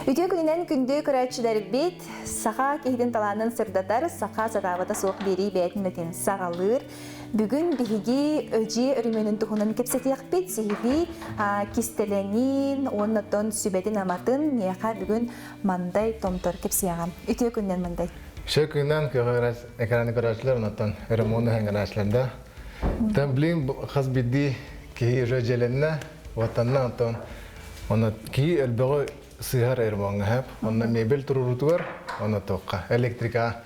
Ütü gününden gündü körәççiler bit, sağa kehidin talanın sırdatar, sağa zadavada soğuk beri beytinletin sağalır. Bugün bihigi öji örümünün tuğunun kepsetiyak bit, sihibi kistelenin, onundan sübedin amatın, niyaka bugün manday tomtor kepsiyağım. Ütü günden manday. Şu günden ekranı körəççiler ondan örümünü hengaraçlarında. Tam bilin xas biddi ki röcelenine, vatanına ondan ona ki elbette sihar ermanı hep, ona mebel tururutular, ona toka, elektrika,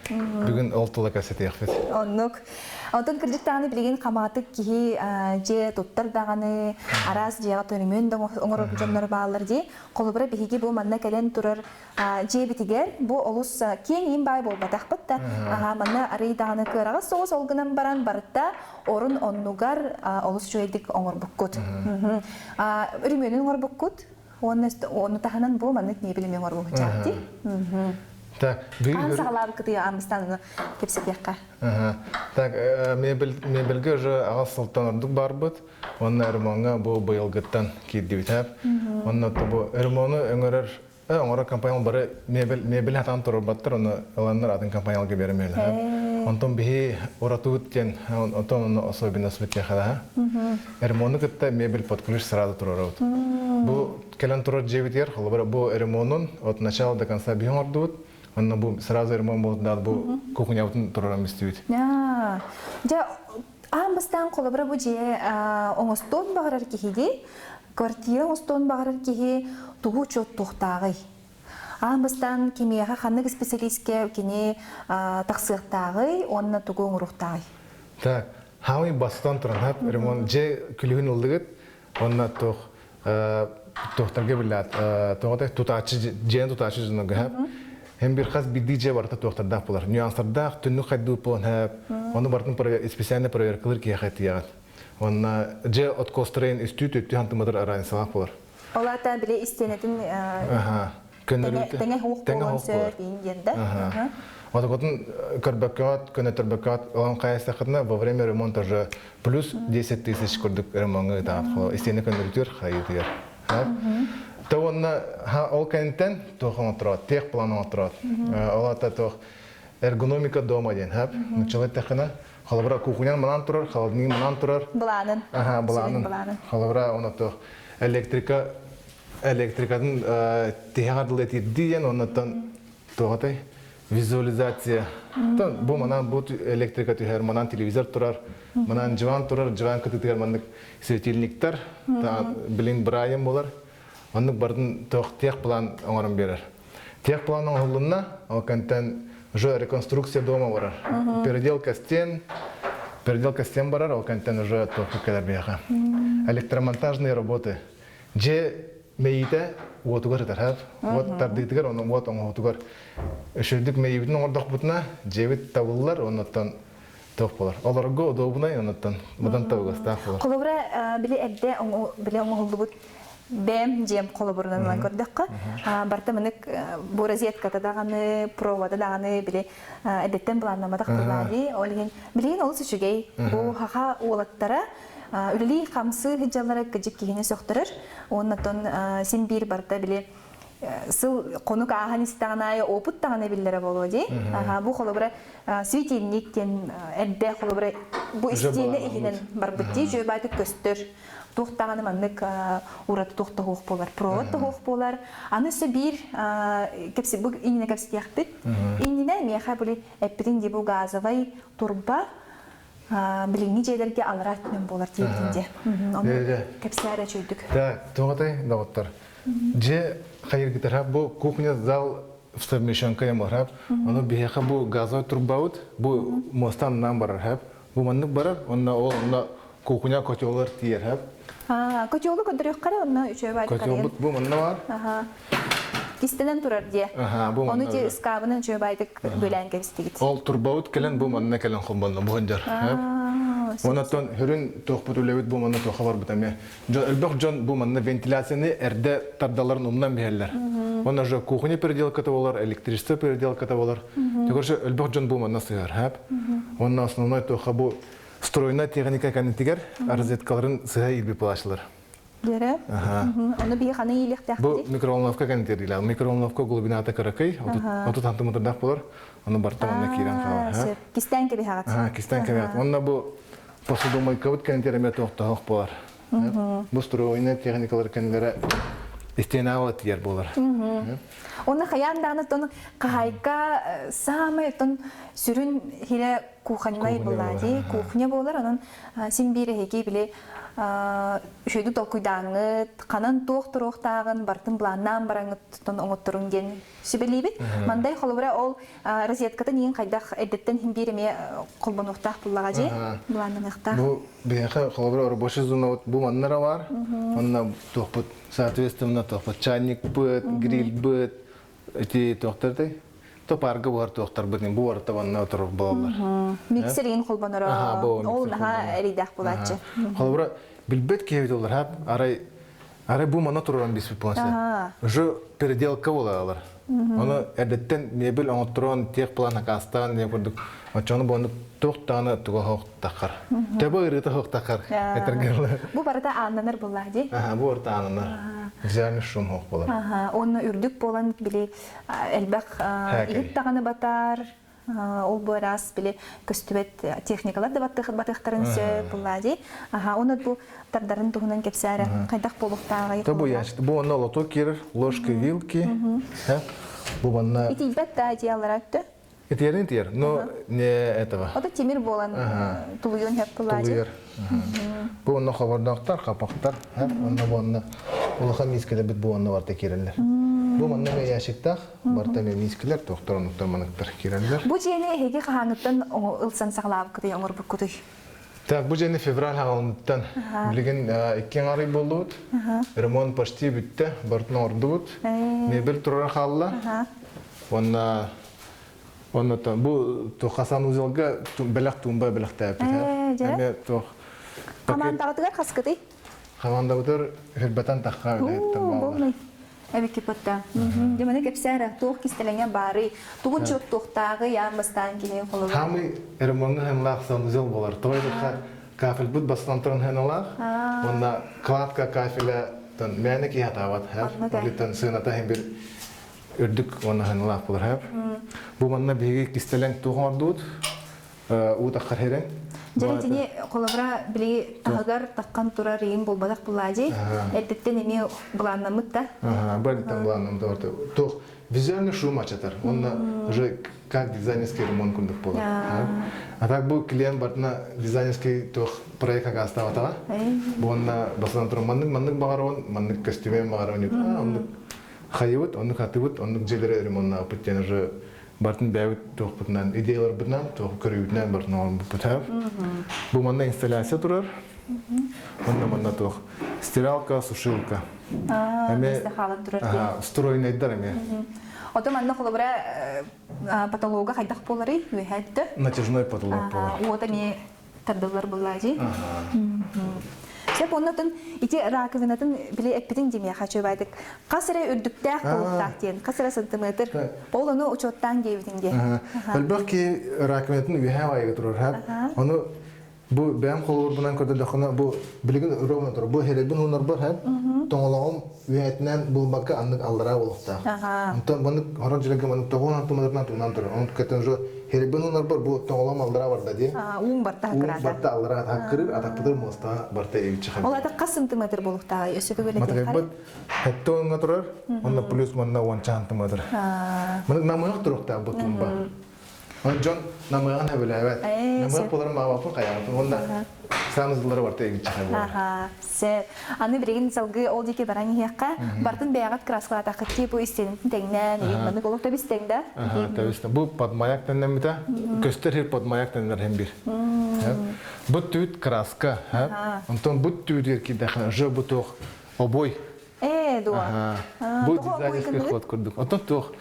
bugün altılı kaseti yapıyor. Onluk. Ondan kırdık tane bilgin kamatık ki je tuttar dağını aras je atörümün de onurup canlar bağlar je, kolubra bihigi bu manna kelen turar je bitiger, bu olus kiyen in bay bol batak batta, manna arı dağını kırağa soğuz olgunan baran barıtta orun onlugar olus joydik onur bukkut. Ürümünün onur bukkut. Onu tahanan bu manık ne bileyim var bu çarptı. Tak, An sağlar kıtıyor Amistan kepsek yakka. Tak, mebelge ağız sultan orduk barbut. Onun ermanga bu bayılgıttan kiddi bitap. Onun bu ermanı öngörür. Onlar kampanyalar bara mebel hatan turur battır. Onu alanlar adın kampanyalar gibi vermeyler. Ondan bihi oratut gen, ondan onu особенно svetke kada. Ermanı kıtta mebel podkuluş sırada turur. Bu kelen turur cevityer. Bu ermanın от начала до конца бihon ordut. Ondan bu sırada erman bolunda bu kukunya utun tururam istiyor. Ya, ja Amistan kolabra bu je ongston bağırar ki kvartira ongston bağırar ki tuğu çok tohtağı. Amistan kimya hangi spesyalistke kini taksıqtağı onunla tuğu ruhtağı. Tak, havi bastan turan hep erman je külüğün olduğut onunla tuğ tohtarga bilat tohta tutaçı jen tutaçı jınıgı hep. Hem bir xas bir DJ var da tohtarda bular. Nüanslarda tünü kaddu pon hep. Onu bartın spesialne proyer kılır ki hatiyat. Ona je ot kostrain istüt etü hantımıdır arayın salak bular. Ola da bile istenedin tenge hukuk olunsa yerde. Вот он карбакат, конетарбакат, он кайся хатна во время ремонта плюс 10 тысяч курдук ремонта там. Истинный конвертер хайдер. То он ол кентен тохон трат, тех планон трат. Алата то эргономика дома ден хап. Начала техна. Халабра кухнян манан турар, халабни манан турар. Бланын. Бланын. Халабра он то электрикадан технадыл этидиен оннан тогатай визуализация. То бу манан бу электрика тихер манан телевизор турар, манан жван турар, жван кытыгар маннык светильниктер, та билин брайым болар. Аннык бардын тех план оңорун берер. Тех планның олунна ал контен уже реконструкция дома барар. Переделка стен барар, ал контен уже тоқы кадар бияга. Электромонтажные работы. Же мейите уотугар тархав. Вот тардыгыгар оны вот оңотугар. Өшөдүк мейибитин оңордок бутуна жебит табыллар, онуттан тоқ болар. Оларга удобнай, онуттан мыдан табыгастак болар. Колобра биле эдде биле оңолдубут. Бем жем колобурунан көрдөккө. Барта менек бу розеткада даганы, провода даганы биле эдеттен планнамада кылганы. Олген билген ол сүчүгей бу хаха улаттара үлли камсы хижалары кыжык кийине сөктөрөр. Оннотон син бир барта биле сыл конук аханистаганы опут даганы биллере болоди. Бу колобра светильниктен эдде колобра бу истене ихинен барбытти жөбайды көстөр. Тухтаганы маннык ураты тухта хук болар, провод та хук болар. Анысы бир кепси бу ине кепси яхты. Ине меха були эппитин ди бу газовый турба билини жерлерге аларатмен болар тиетинде. Кепсиара чөйдүк. Да, тогатай дагыттар. Же хайыр гитара бу кухня зал совмещенка ямарап. Аны бияха бу газовый турбаут, бу мостан нам барар хап. Бу маннык барар, онна кухня котелор тиер хап. Котелу көндөрөк кара, онна үчөө байт кара. Котел бу манна бар. Кистеден турар дие. Оны же скабынын үчөө байтык бөлән кепстигит. Ол турбаут келен бу манна келен хомбална бу ханжар. Онатон хүрүн тохпут үлебит бу манна тоха бар битаме. Элбек жон бу манна вентиляцияны эрде тардаларын умнан берлер. Она же кухня переделка болар, электричество переделка болар. Тегерше элбек жон бу манна сыгар хап. Онна основной тоха бу стройная техника канетигер, розеткаларын сыга илби плашлар. Дере. Оны бие ханы илек Бу тахти. микроволновка контейнер. Микроволновка глубината каракай. Отут хантым мутардак болар. Аны бартаманна кирен кала. Кистен кеби хагат. Кистен кебят. Онна бу посудомойка вот контейнер тоқтақ болар. Бу стройный техникалар кенлere истеналы тиер болар. Оны хаянданы тон кайка самый тон сүрүн хиле куханнай булади, кухня болар, анан симбире хеки биле шөйдү толкуйдаңы, канан тоқтырықтағын, бартын бланнан бараңы тон оңыттырын ген сүбелейбет. Мандай холыбыра ол розеткаты нең қайдақ әдеттен химбиреме қолбан оқтақ бұллаға же, бланнан оқтақ. Бу бияқа холыбыра рабочий зона бу маннара бар. Онна тоқпыт, соответственно тоқпыт чайник быт, гриль быт, эти тоқтырды. Топарга бар тоқтар бытын бу арта ванна отырып болалар. Миксерин қолбанара, ол наға әридақ бұлатчы. Холыбыра билбет кебет олар, арай бу мана туран бис полностью. Уже переделка болалар. Оны әдеттен мебель оңоттырон тех плана кастан не көрдүк. Очону бону тоқтаны туга хоқтакар. Таба ирыта хоқтакар. Этергерлер. Бу барда аннанар буллади. Бу арта аннанар. Güzel şum hoq bolar. Onu ürdük bolan bile elbaq ilip tağını batar. Ol boras bile köstübet texnikalar da batıqtарын söp buladi. Onu bu tardарын тугунан кепсәре кайдак болуктагы. Табу яшты. Бу онна лото кирер, ложка, вилки. Бу банна. Ити бет да диаларакты. Это тер, но не этого. Ода темир болан тулуйон хеп булади. Бу онна хабардактар, капактар, онна бонна. Улаха мискеле бит бу онна барта киреллер. Бу манна ме яшыктак, барта ме мискелер тохторунуктар маныктар киреллер. Бу жени хеге хаңыттан ылсан саглап кыды оңор букуды. Так, бу жени февраль хагылыктан. Билген 2 ай болдут. Ремонт почти битти, бартын ордубут. Мебель турар халла. Онна бу тохасан узелга белак тумба белак тапты. Эме тох. Командагы каскыды. Команда бутер хелбатан такка болмай. Эбеки потта. Демене кепсәре тох кистелеңе бары. Тугун чот тохтагы ямбастан киле колу. Хамы ремонтны һәм лахсан узел булар. Тойлыкка кафел бут бастан торын һәналар. Онда кладка кафеле тан мәне ки хатават һәм литен сыната һәм бер үрдүк оны һәналар булар һәм. Бу манна беге кистелең тугардут. У таккар херен. Жаретине колобра били тагар таккан турар ем болбадак булади. Эдеттен эме буланнамыт да. Бер там буланнамыт орта. Тох визуальный шум ачатар. Он уже как дизайнерский ремонт кундук болот. А так бу клиент бартна дизайнерский тох проектка аставата. Бу онна басан тур маннык багарон, маннык костюме багарон. Он хайыт, он хатыбыт, он желере ремонтна опыттен уже бартын бәвит тоқпытынан, идеялар бітнан, тоқ көріуітінен бартын оған бұтап. Бұл манда инсталляция тұрар. Манда тоқ стиралка, сушилка. Месте халат тұрар. Стройный айдар әме. Оты манда қолыбыра патолога қайдақ болары өйәтті? Натяжной патолог болар. Оты не тардылар болажи. Сеп оннатын ити раковинатын биле эппитин демия хачу байдык. Касыра үрдүктәк болуктак ден, касыра сантиметр. Ол оны учоттан дебитинде. Албаки раковинатын үһә айга турар. Оны бу бәм холур bundan көрдө дохона бу билеген ровно тур. Бу херебин унар бар һәм тоңлогым үһәтнән булбакка аннык аллара булукта. Онтан буны хорон җиләгә моны тогон тумадан тунан тур. Он кетен жо херебин унар бар бу тоңлогым аллара бар да ди. Ун барта кырада. Ун барта аллара хакырыр, атакпыдыр моста барта эви чыга. Ол ата кас сантиметр булукта өсөгө беле тек. Матка хәтта онга турар. Онда плюс монда 1 сантиметр. Моны намык турукта бу тумба. John намыган хәбеләбәт. Намык буларым авапын каямын. Онда самызлары бар тәги чыга. Се, аны биреген салгы ол дике баран яқка, бартын бәягат краскалар тақытти бу истенин тәңнән, маны голокта бис тәңдә. Табиста бу подмаяк тәннән бит. Көстер подмаяк тәннәр һәм бир. Бу түт краска, онтон бу түт ки дахна жо бу тох обой. Дуа. Бу дизайнерский ход курдук. Онтон тох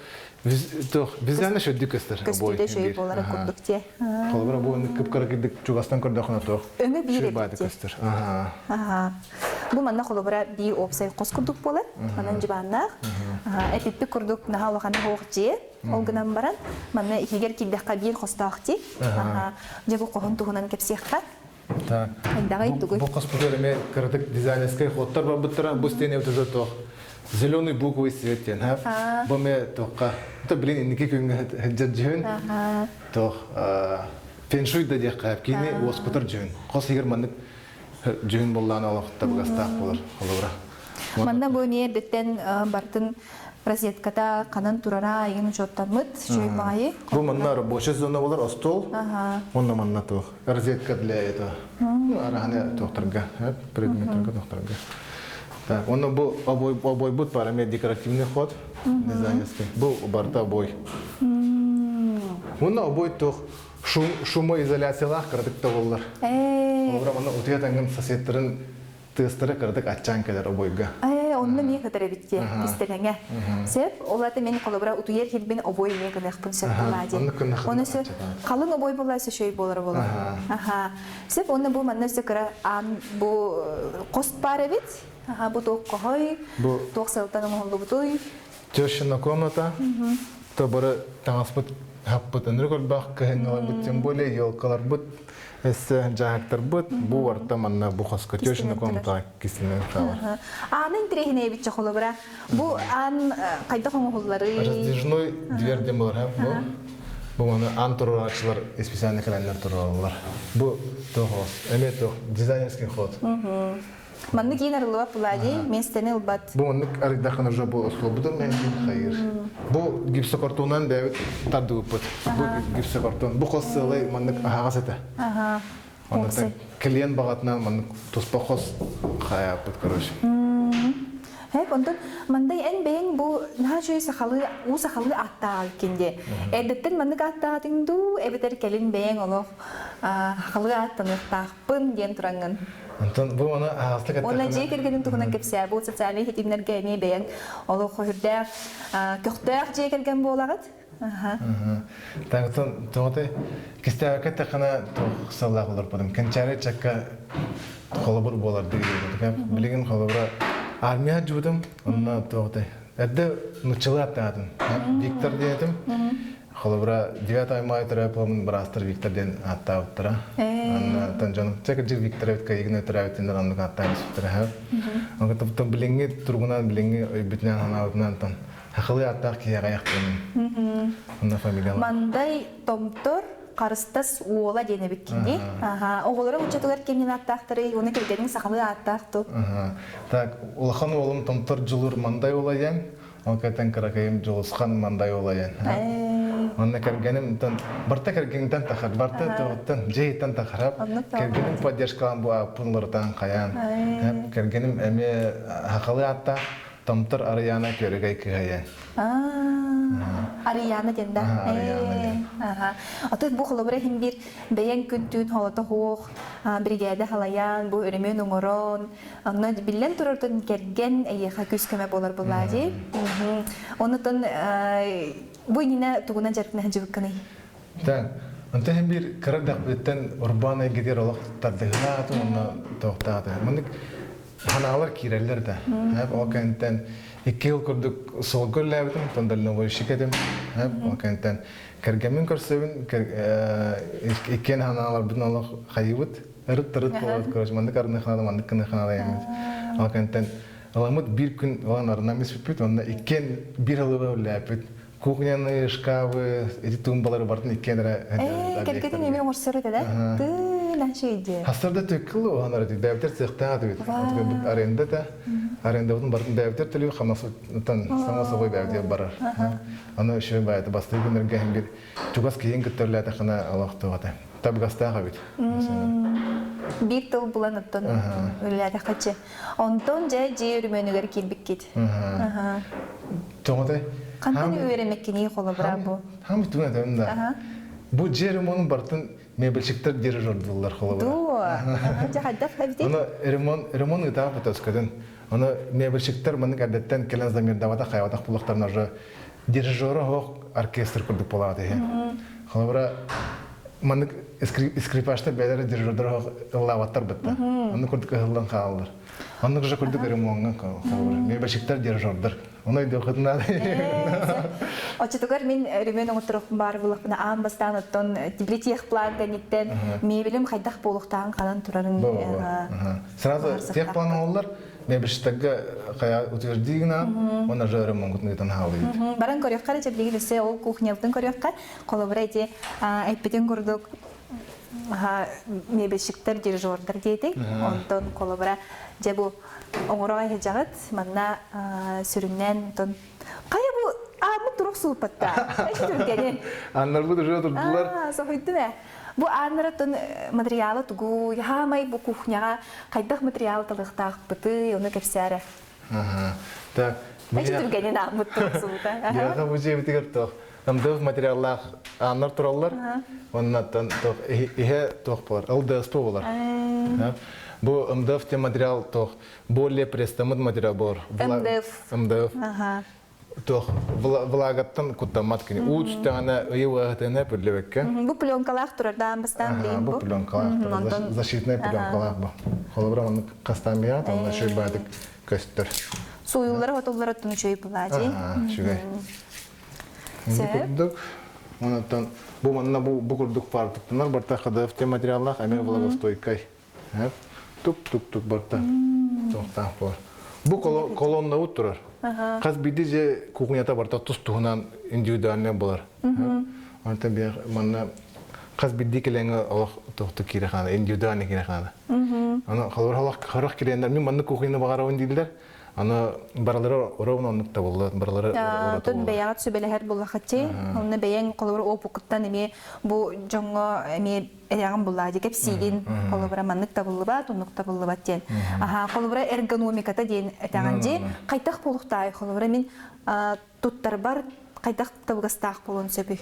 визуально шөдді көстер. Көстіде шөй болары күрдік те. Қолыбыра бұл күпкара кедік чуғастан көрді қына тоқ. Өңі бейір едік те. Бұл манна қолыбыра бей опсай қос күрдік болар. Манан жібаннақ. Әпеппі күрдік наға уақаны хоқ же. Олғынан баран. Манна егер келдіққа бейір қостақ те. Жабы қоғын тұғынан кепсеққа. Так. Айдагай тугуй. Бу коспутер эме кырдык дизайнерский хоттар бар буттара бу стене өтөзө тох. Зеленый буквы светтен, ха. Бу ме тохка. То блин, инеке күнгө хаджажын. Тох феншуй да дек кап кини оспутер жөн. Кос егер мандык жөн болланы алып табгастак болор. Холобра. Манда бу не деттен бартын розетката канан турара еген учоттанмыт, чөй багай. Бу манна рабочая зона болор, стол. Онна манна тох. Розетка для этого. Арахане тохтарга, предметтерге тохтарга. Так, онна бу обой бут параме декоративный ход, дизайнерский. Бу барта обой. Онна обой тох шумоизоляциялах кырдык тоголлар. Олора мана утуятанган соседтерин тыстыры кырдык аччан келер обойга. Онны мен кадары битте истелеңе. Сеп, оларды мен колобра утуер хилбин обой мен кынакпын сеп булади. Оны сеп калын обой буласы шөй болар болар. Сеп онны бу маннасы кыра ан бу кост пара бит. Бу ток кой. Ток салтан молду бутуй. Тёщина комната. То бара таңаспыт хаппытын рекордбах кыһынгала бит, тем более ёлкалар бит. Эссе жаактар бит, бу варта манна бу хаска тёщина комната кисинен калар. Анын трехине бит чохолобра. Бу ан кайда коңгуллары. Раздвижной дверь де болар, бу мана антурачылар специальный календар туралар. Бу тохос, эме тох дизайнерский ход. Манны кинарлыва булади, местени улбат. Бу манны аридахана уже бу ослобудан мен хайыр. Бу гипсокартонан дәвит тардыгыпыт. Бу гипсокартон. Бу косылай манны агасата. Манны клиент багатынан манны туспа кос хаяпыт, короче. Хеп онтон мандай эн бен бу нажой сахалы у сахалы аттаал кинде. Эдеттен манны аттаатыңду эбетер келин бен олох халы аттаныртаакпын ден туранган. Антон бу мана агастык аттаакпын. Ола жей кергенин тугунан кепсер бу социалий хетимнерге эме бен олох хурдак көктөк жей керген болагат. Таңтон тоғыты кестәвәкә тәқана тоқсалла қылыр бұдым. Кәнчәрі чакка қолыбыр болар дейді. Білеген қолыбыра армия жудым, онына тоғыты. Әдді нұчылы аттағадым. Виктор дейдім. Қолыбыра 9 ай май тұрай пұлымын бірастыр Виктор ден аттағыттыра. Онына жоным. Чәкі жир Виктор өткі егін өтір әуеттендер ондық аттағыз өттірі. Оңғыты біленге тұрғынан біленге өйбітінен анауытынан тон. Хақылы аттақ кияға яқтымын. Онда фамилиялар. Мандай томтор қарыстас уола дене біткенде. Оғылары ұчатығар кемнен аттақтыры, оны келгенің сақылы аттақты. Так, улахан олым томтор жылыр мандай олайын, ол кәтен қарақайым жылысқан мандай олайын. Онда кәргенім, барта кәргенімден тақар, барта тоғыттан, жейттен тақарап, кәргенім поддержкалан бұа пұнлырдан қаян. Кәргенім әме хақылы аттақ, Томтор Арияна көрегей кыгайын. Арияна денда. Отут бу холобра хим бир бейен күнтүн холото хоох бригада халаян бу өремен оңорон. Аны билен турортун керген эйха күскеме болар булади. Онутун бу ине тугунан жаркына жыбыкканы. Так. Антон хим бир кырдак беттен урбана гидер олох тадыгына туна токтады. Мындык ханалар кирелер да. О кентен 2 ел көрдүк сол көлләбитим, тондалны бой шикетим. О кентен кергемин көрсөбүн, икен ханалар бүтүн алып хайыбыт, ырыт-тырыт болот көрөш. Мандык арны ханада, мандык кыны ханада эмес. О кентен аламыт бир күн алан арна эмес бүтүп, онда икен бир алып өлөпүт. Кухняны, шкафы, эти тумбалары бартын икенре. Кергедин эме орсору да? Нашиде. Хастарда төккүл оғанар дейді, дәвтер цехтаға дейді. Аренда да, аренда бұдың бардың дәвтер төлеу қамасыдан сама собой дәвтер барар. Аны үші байты басты күнерге hem bir чугас кейін күттерлі әтіқына алақтығады. Табғастаға бит. Bir tıl bulan öttün öyle әтіқачы. Онтон жай өрімөнігер келбік кет. Тоғыдай? Қандай өремеккені қолы бұра бұл? Хам бүтін әтімін да. Бұл жерім оның бартын мебельшіктер дирижердылар қолы бұра. Ду, жағаддап әбді? Оны ремон ұтағы бұтаскадың. Оны мебельшіктер мұның әдеттен келен замирдавада қайвадақ бұлақтарына жа дирижері оқ оркестр күрдік болады. Қолы бұра мұның скрипашта бәлері дирижердері оқ лаваттар бұтты. Оны күрдік ұғылдан қалалар. Оны жа күрдік ремонға қолы бұра. Мебельшіктер дирижердер. Оны үйде оқытын ады. Очетугар мен рүмен оңтырып бар булакна амбастан оттон библиотек план гениттен мебелим хайдах болуктаган канан турарын. Сразу тех планы олар мебелштага кая утвердигна, она же ремонт не танхалы. Баран корякка чеблиги лесе ол кухнялтын корякка колобрайти айпетен көрдүк. Мебелшиктер дирижердер дейдик. Онтон колобра жабу оңорога хежагат манна сүрүннен тон кая бу амы турук сулпатта. Эштүргени. Аннар бу уже турдулар. Софойду бе. Бу анратын материалы тугу яамай бу кухняга кайдах материал талыктак быты, оны кепсәре. Так. Эштүргени амы турук сулпатта. Я бу жебитер тох. Амдык материаллар аннар тураллар. Оннан тох ihe тох бар. Алда спровалар. Бу амдык те материал тох более престамыт материал бар. Амдык. Ага. Тох влагаттан куттамат кини. Учтана ыйвагатына пүрлебекке. Бу пленкалар турарда амбастан билем бу. Бу пленкалар. Защитный пленкалар бу. Холобра аны кастамия, аны шөйбадык көстөр. Суюллар отоллар аттын чөй булади. Шүгөй. Курдук. Онтон бу манна бу курдук партыктар барта кадав те материаллар аме влагостойкай. Тук барта. Токтан бар. Бу колонна утурар. Каз биди же кухнята барта тустугунан индивидуальный болар. Антон бия манна каз биди келеңе Аллах тохты кирехана, индивидуальный кирехана. Аны халар халак харак кирендер мен манна кухняны багарауын дилдер. Аны баралары ровно оннукта болду, баралары орото. Тон беягат сүбелехер буллахатчы, онны беяң колор опукуттан эме бу жоңго эме эряган булла деп сигин колобра манныкта буллыба, тоннукта буллыба тен. Колобра эргономиката ден этаганжи кайтак болуктай колобра мен туттар бар кайтак табгастак болон сөбү.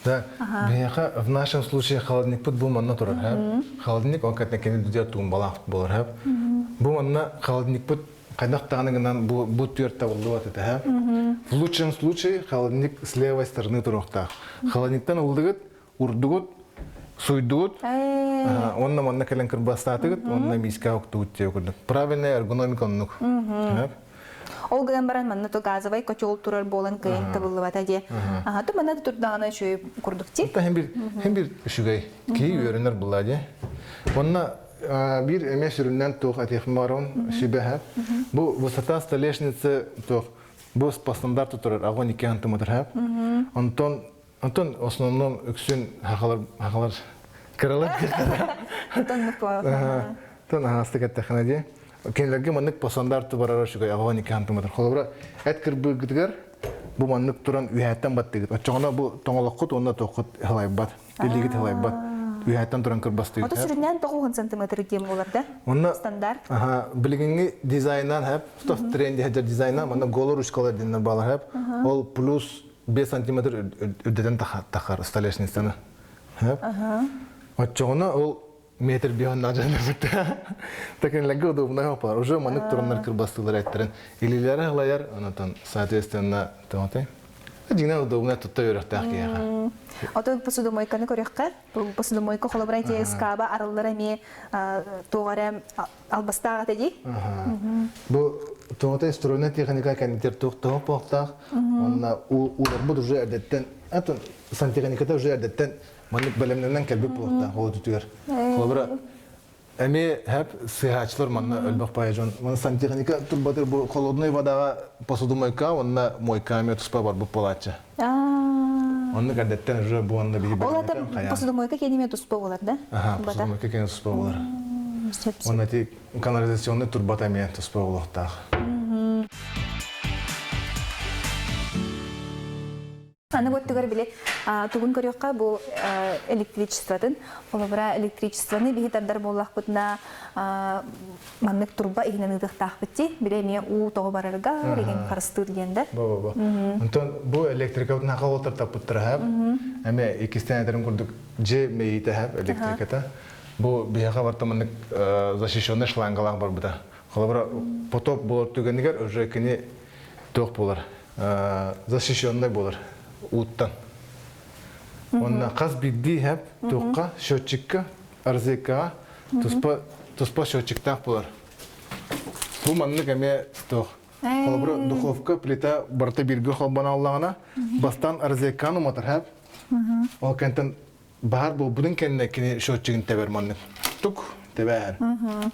Да, бияха в нашем случае холодильник под бу манна турар. Холодильник он катна кене дудя тумбала болар. Бу манна холодильник под Кайдақтағаныңынан бұл түртті болды атыды. В лучшем случае холодильник с левой стороны тұрақтақ. Холодильниктен ұлдығыт, ұрдығыт, суйдығыт, онна манна кәлін кірбастатығыт, онна миска ұқты үтте өкірдік. Правильная эргономика оннық. Ол гыдан баран манна то газовай котел турар болан кайын табылыбата де. То манна турдағана шөй күрдікте? Хем бір үшігай, кей өрінер бұла де. Онна bir emek üründen toh atexmaron şibehab. Bu vысота столешницы toh bu standart tutar ağın 2 santimetr hab. Ondan основном öksün hakalar kırılır. Ondan hastık tehneди. Kendilerine manık standart barar şu ağın 2 santimetr. Kolabra et kırbı gidiyor. Bu manık turan üyetten battı gidiyor. Çoğuna bu tongalıkut onda tohut halay bat. Deligit halay bat. Üyetten turan kırbastı. Ota süründen 9 cm diyem olarda. Standart. Bilgini dizayndan hep, trendi hacer dizayndan, bana golor uçkalar dinler bağlar hep. Ol plus 5 cm ödeden takar stolешницаны. Hep. Çoğuna ol metr bir hanna canı bitti. Такенлерге удобно yapar. Уже manık turanlar kırbastılar ettiren. İlileri halayar, anatan соответственно, tamam. Дина удобно тут тойрохтах кия. Ото посудомойканы көрөккө, бул посудомойка холобрайте скаба араллары ме тоғарам албастага теди. Бу тоғыта строена техника канитер тоқтағы поқтақ, онна улар бұд уже әрдеттен, әтін сантехниката уже әрдеттен манып бәлемнен кәлбі поқтақ, ол түтігер. Холобра әме әп сыйхачылар манна өлбақ пайжон. Мана сантехника турбатыр бұл холодной водаға посудомойка, онна мойка әме тұспа бар бұл полатча. Онны кәдеттен уже bu anda bir Олата посудомойка кенеме туспа болар да? Посудомойка кенеме туспа болар. Онна тек канализационный турбата мен туспа болуқтақ. Аны көттігер біле, туғын көріққа бұл электричестватын, олабыра электричестваны бейхетардар болақ бұтына маннық турба игінен ұдықтақ бітті, біле ме у тоғы барарға деген қарыстыр дегенді. Онтан бұл электрика бұтына қауылтар тапыттыр әп, әме екістен әдерін көрдік же мейті әп электриката. Бұл бейхаға барта маннық защищенный шлангалаң бар бұда. Олабыра потоп болар түгенігер, уже кені тоқ болар, защищенный болар. Уттан. Онна қаз бидди хәп тоққа, счетчикка, арзекка, туспа счетчиктақ болар. Бұл манны кәме тоқ. Холбра духовка плита барта бирге холбана аллағына бастан арзекану матар хәп. Ол кентен бар бұл будын кенне кини шотчигин теберманны. Тук тебер.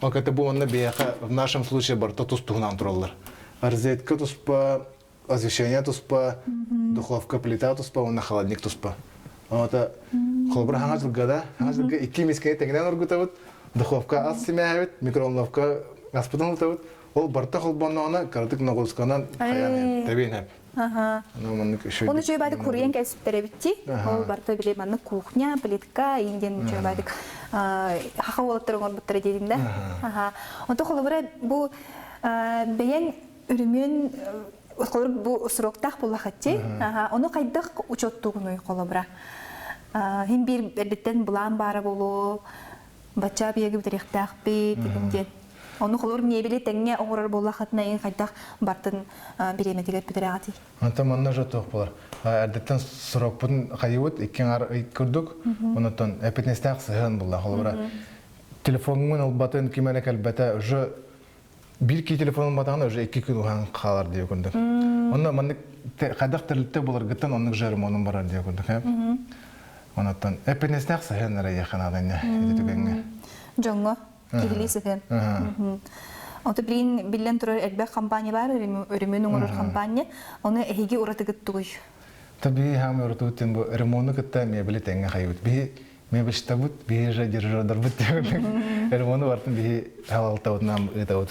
Ол кенте бұл онна бияха в нашем случае барта тустугунан тураллар. Арзетка туспа, освещение туспа, духовка плита туспа, онна холодник туспа. Ота холбра хаңа жылга 2 мискене тегенен оргутабыт, духовка аз семяйбит, микроволновка аспыдан утабыт. Ол барта холбанна кардык нагылсканан хаян тебен хәп. Оны жөй байды көрген кәсіптері бітті. Ол барта біле манны кухня, плитка, инден жөй байды хақа болып тұрған бұттыры дейдім да. Онты қолыбыра бұл бәйен үрімен бұл сұрақтақ бұл лақытте. Оны қайдық ұчоттығын ой қолыбыра. Хем бір әлбеттен бұлан бары болу, бача бейгі бұтырықтақ бей дегімден. Оны қолыр мебелі тәңе оңырар болла қатына ең қайдақ бартын береметігер бітірі ағати. Антам манна жотуқ болар. Әрдеттен сұрақ бұдың қайуыд, еккен ар көрдік, онытын әпетнестәқ сығын болла қолыра. Телефоныңмен олбатын кемелек әлбәті ұжы бір кей телефонын батағына ұжы 2 күн ұған қалар дей көрдік. Онына маннық қайдақ тірлікті болар ғыттан онық жарым оның барар дей көрдік. Онытын әпетнестәқ сығын әрі еқан ағайны. Жоңғы? Кигили сыгын. Оты билен турар элбек компания бар, өрүмөн оңорор компания. Оны эһиги уратыгыт тугуй. Таби хам уратыгыттен бу ремонту кытта мебели теңге хайбыт. Би мебел штабыт, би же держадар бит. Ремонту бартын би халалтабыт нам этабыт.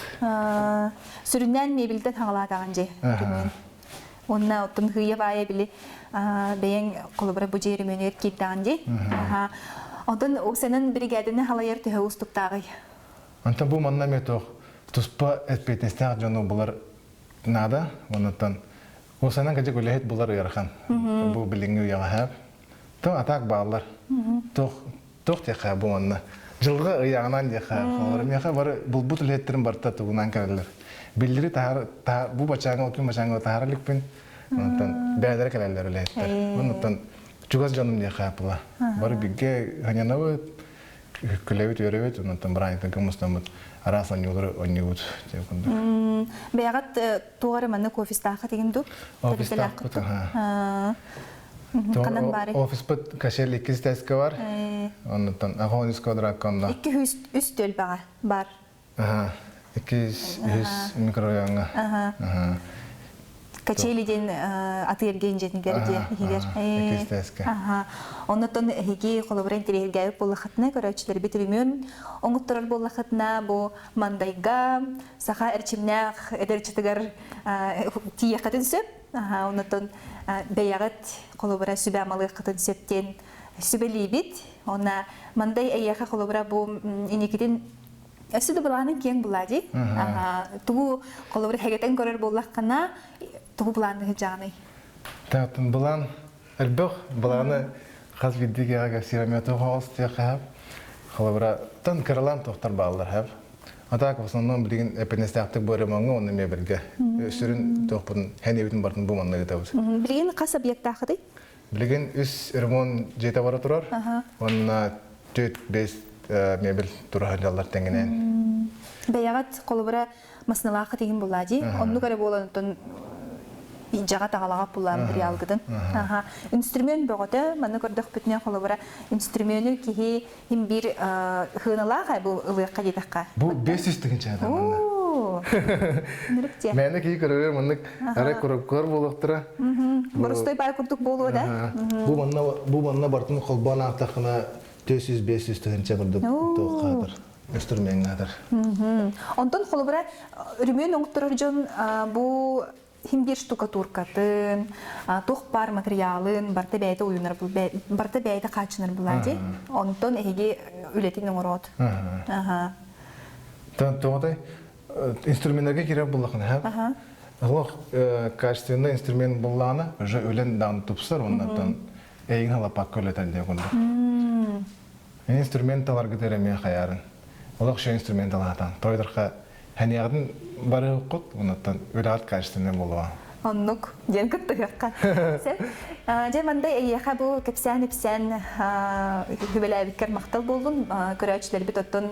Сүрүннән мебелден хагалатаган же. Онна оттун хыя бая били бейен колобра бужеремөнөр киттаган же. Онтон осенен бригаданы халайыр төһө устуктагы. Антон бұл манна метоқ, тұспа әтпетнестәқ жону бұлар нада, онытан. Осанан кәжек өләйт бұлар ұярхан. Бұл біліңі ұяға әп. Тоң атақ бағылар. Тоқ теқа бұл манна. Жылғы ұяғынан деқа. Бұл бұт өләйттерін барта тұғынан кәрілер. Білдері бұл бачаңы, өткен бачаңы тағарылықпен, бәлері кәрілер өләйттер. Онытан чугаз жаным деқа бұла. Бары бігге ғанянауы Күләвет өрәвет, оннан бұрайнықтың кымыстамыд арасын юлары ойнығыд. Бәғат туғары мәнік офистақы деген дүк? Офистақы бұд. Қанан бары? Офис бұд кәшел 2 тәскі бар. Оннан ағуыныз көдір аққанна. 200 төл бар? 200 микрорайонға. Качелиден атырген жетінгерде егер. 200 тәскі. Оннан эһиги қолыбырын терегәйіп болақытына көрәчілер бітірімен оңыттырар болақытына бұл мандайға, сақа әрчімнәқ әдәрчітігер тиеқатын сөп. Оннан бәяғыт қолыбыра сүбә амалы қытын сөптен сүбәлей бит. Онна мандай әйеға қолыбыра бұл инекеден өсіді бұлағының кен бұлады. Тұғы қолыбыра әгетен көрер болаққына тұғы бұлағының жағыны. Тәуттің бұлан әлбіқ бұлағыны қаз биддеге аға сирамет оғыз тек әп. Қолыбыра тан кірілан тоқтар бағылар әп. Атақ осынан білген әпенестәқтік бөрімаңы оны мебірге. Өсірін тоқпын әнебетін бартын бұманны етауыз. Білген қас объекттақы дей? Білген үс ремонт жета бара тұрар. Онына 4-5 мебел тұрар жалар тәңінен. Бәяғат қолыбыра масыналақы деген болады. Онны көрі болан жаға тағалаға бұлан бірі алғыдың. Инструмент бұғыды, мәні көрдік бүтіне қолыбыра инструменті кейі хем бір ғыналаға бұл ұлыққа дедіққа. Бұл 500 түгін чағыда мәні. Нүрікте? Мәні кейі көрілер мәнік әрі көріп болуқтыра. Бұрыстой бай күрдік болуы да? Бұл мәніне бартын қолбан ақтақына 400-500 түгін чағырдық тоққадыр. Инструмент ғадыр. Онтон қолыбыра үрімен оңықтырыр жон бұл химбир штукатуркатын, тоқ бар материалын, барта бәйді ойынар бұл, барта бәйді қачынар бұлады. Онтон әйге үлетігінің ұрот. Тоғыдай, инструменттерге керек бұлақын әп. Ғылық качественный инструмент бұлағына уже өлен дағын тұпсыр, ондан әйін алапақ өлетен де құнды. Инструменталар күтереме қаярын. Ғылық шо инструмент алағатан. Тойдырға Хәнияғдың бары құт, онаттан өлағат качественный болуға. Оннук, ден күтті қаққа. Жен мандай әйеға бұл кәпсән-үпсән хүбелі әбіткер мақтал болдың. Көрәчілер біт оттың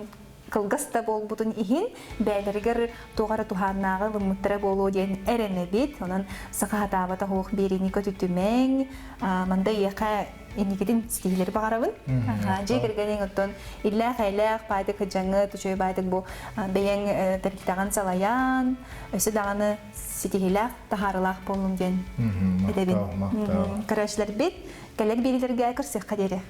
кылгаста болбутун ихин бәйлергер тугара туханнагы лымыттара болу ден эрене бит. Онан сакатабата хук берини көтүтүмең, мында яка эникидин стилер багарабын. Же кергенин оттон илля хайлак пайдык жаңы түчөй байдык бу бең тертаган салаян, өсө даганы ситигилак тахарылак болун ден эдебин. Карашлар бит, келек берилерге кырсык кадере.